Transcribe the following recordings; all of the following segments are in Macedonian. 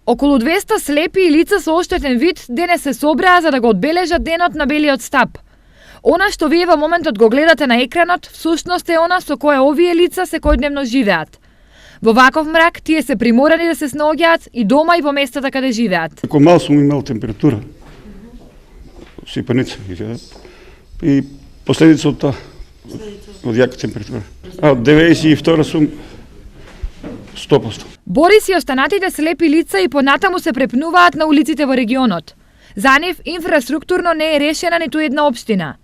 Околу 200 слепи и лица со оштетен вид денес се собраа за да го одбележат денот на белиот стап. Она што вие во моментот го гледате на екранот, всушност е она со кое овие лица секојдневно живеат. Во ваков мрак тие се приморани да се снаоѓаат и дома и во местата каде живеат. Како мал сум имал температура, сипаница и последица од тоа, од јака температура. А од 92 сум 100%. Борис и останатите слепи лица и понатаму се препнуваат на улиците во регионот. За нив инфраструктурно не е решена ниту една општина.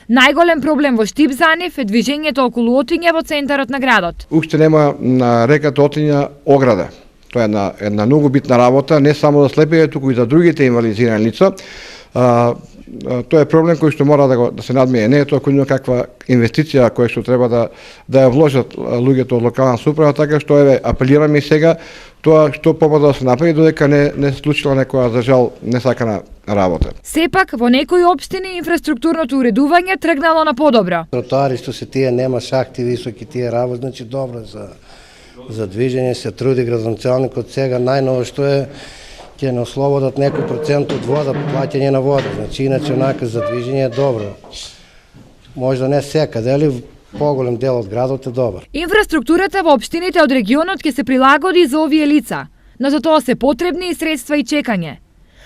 Најголем проблем во Штип за нив е движењето околу Отиња во центарот на градот. Уште нема на реката Отиња ограда. Тоа е една многу битна работа, не само за слепите, туку и за другите инвалидизирани лица. Тоа е проблем кој што мора да се надмие. Не е тоа кој каква инвестиција која што треба да ја вложат луѓето од локална самоуправа, така што апелираме и сега тоа што побрзо да се направи додека не се случила некоја за жал несакана работа. Сепак во некои општини инфраструктурното уредување тргнало на подобро. Тротоари што се тие нема шахти високи тие работи, значи добро за движење се труди градоначалникот сега најново што е ќе не ослободат некој процент од вода, плаќање на вода. Значи, иначе онака за движење е добро. Можда не секаде, али поголем дел од градот е добар. Инфраструктурата во општините од регионот ќе се прилагоди за овие лица, но за тоа се потребни и средства и чекање.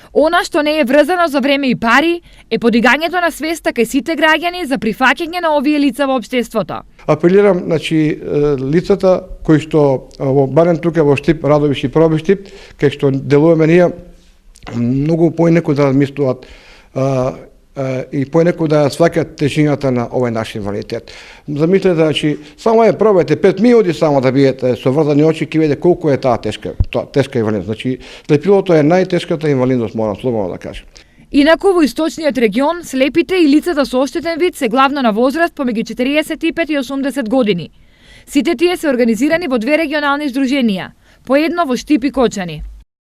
Она што не е врзано за време и пари е подигањето на свеста кај сите граѓани за прифаќање на овие лица во општеството. Апелирам, значи, лицата кои што барем тука во Штип, Радовиш и Проби Штип, кај што делуваме ние, многу поинеку да размислуваат и поинеку да сваќаат тежината на овој наш инвалидитет. Замислете, значи, само пробајте 5 минути само да биете со врзани очи, ќе видите колку е таа тешка инвалидност. Значи, слепилото е најтешката инвалидност, морам слободно да кажам. Инаку во источниот регион, слепите и лицата со оштетен вид се главно на возраст помеѓу 45 и 80 години. Сите тие се организирани во 2 регионални здруженија, по едно во Штип и Кочани.